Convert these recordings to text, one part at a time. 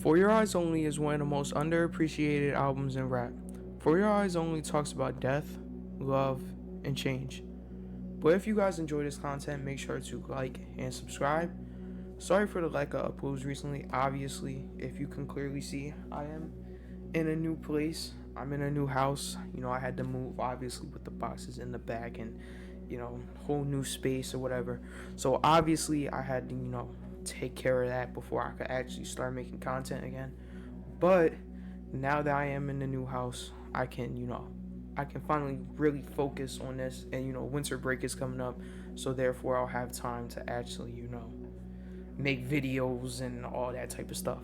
For Your Eyes Only is one of the most underappreciated albums in rap. For Your Eyes Only talks about death, love, and change. But if you guys enjoy this content, make sure to like and subscribe. Sorry for the lack of uploads recently. Obviously, if you can clearly see, I am in a new place. I'm in a new house. I had to move, obviously, with the boxes in the back and, whole new space or whatever. So obviously, I had to, take care of that before I could actually start making content again. But now that I am in the new house, I can finally really focus on this. And winter break is coming up, so therefore I'll have time to actually make videos and all that type of stuff.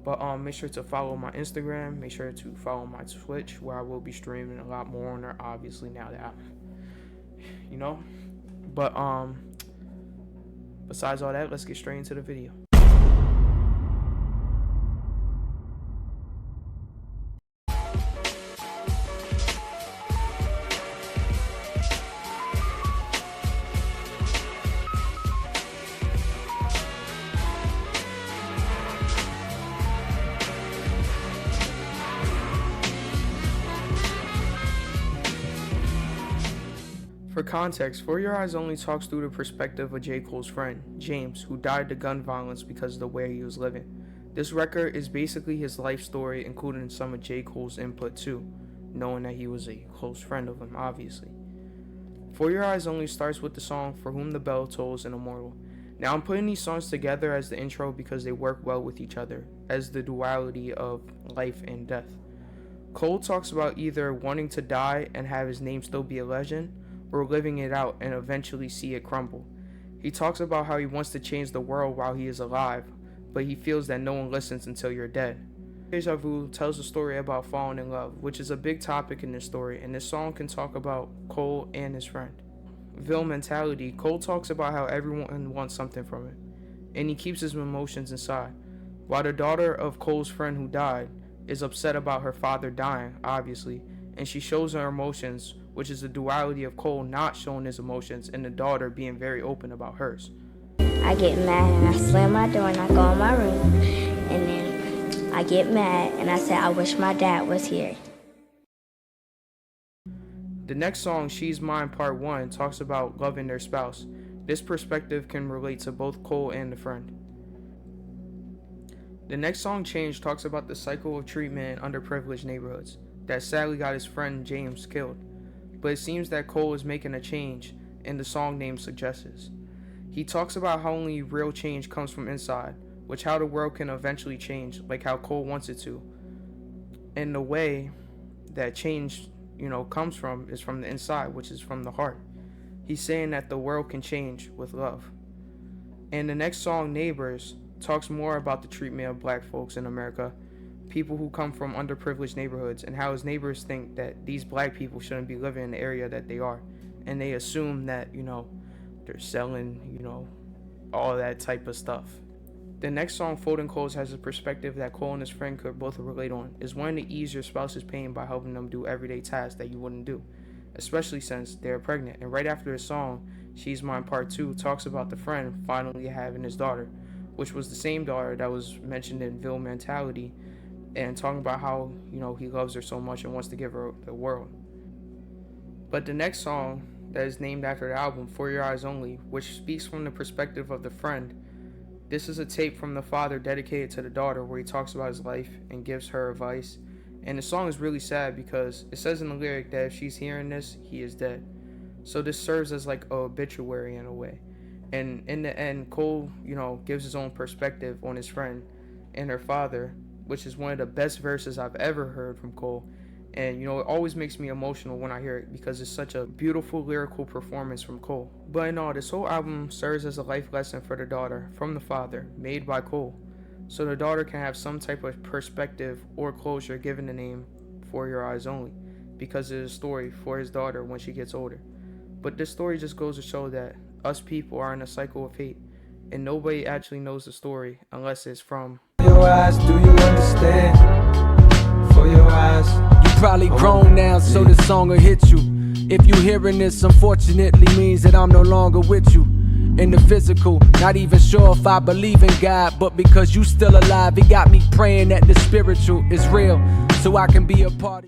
But make sure to follow my Instagram, make sure to follow my Twitch, where I will be streaming a lot more on there, obviously, now that I'm but besides all that, let's get straight into the video. For context, For Your Eyes Only talks through the perspective of J. Cole's friend, James, who died to gun violence because of the way he was living. This record is basically his life story, including some of J. Cole's input too, knowing that he was a close friend of him, obviously. For Your Eyes Only starts with the song For Whom the Bell Tolls and Immortal. Now I'm putting these songs together as the intro because they work well with each other, as the duality of life and death. Cole talks about either wanting to die and have his name still be a legend, or living it out and eventually see it crumble. He talks about how he wants to change the world while he is alive, but he feels that no one listens until you're dead. Deja Vu tells a story about falling in love, which is a big topic in this story, and this song can talk about Cole and his friend. Vil Mentality, Cole talks about how everyone wants something from him, and he keeps his emotions inside. While the daughter of Cole's friend who died is upset about her father dying, obviously, and she shows her emotions, which is the duality of Cole not showing his emotions and the daughter being very open about hers. I get mad and I slam my door and I go in my room, and then I get mad and I say, I wish my dad was here. The next song, She's Mine Part 1, talks about loving their spouse. This perspective can relate to both Cole and the friend. The next song, Change, talks about the cycle of treatment in underprivileged neighborhoods that sadly got his friend James killed. But it seems that Cole is making a change, and the song name suggests. He talks about how only real change comes from inside, which how the world can eventually change, like how Cole wants it to. And the way that change, comes from is from the inside, which is from the heart. He's saying that the world can change with love. And the next song, Neighbors, talks more about the treatment of black folks in America, people who come from underprivileged neighborhoods, and how his neighbors think that these black people shouldn't be living in the area that they are, and they assume that they're selling all that type of stuff. The next song, Folding Clothes, has a perspective that Cole and his friend could both relate on. Is wanting to ease your spouse's pain by helping them do everyday tasks that you wouldn't do, especially since they're pregnant. And right after the song, She's Mine Part 2, talks about the friend finally having his daughter, which was the same daughter that was mentioned in Vil Mentality, and talking about how he loves her so much and wants to give her the world. But the next song that is named after the album, For Your Eyes Only, which speaks from the perspective of the friend, this is a tape from the father dedicated to the daughter, where he talks about his life and gives her advice. And the song is really sad because it says in the lyric that if she's hearing this, he is dead. So this serves as like a obituary in a way. And in the end, Cole gives his own perspective on his friend and her father, which is one of the best verses I've ever heard from Cole. And it always makes me emotional when I hear it because it's such a beautiful lyrical performance from Cole. But in all, this whole album serves as a life lesson for the daughter from the father, made by Cole, so the daughter can have some type of perspective or closure given the name For Your Eyes Only, because it is a story for his daughter when she gets older. But this story just goes to show that us people are in a cycle of hate, and nobody actually knows the story unless it's from your eyes. Do you understand? For your eyes. You probably grown now, so this song will hit you. If you hearing this, unfortunately means that I'm no longer with you. in the physical. Not even sure if I believe in God, but because you still alive, He got me praying that the spiritual is real, so I can be a part of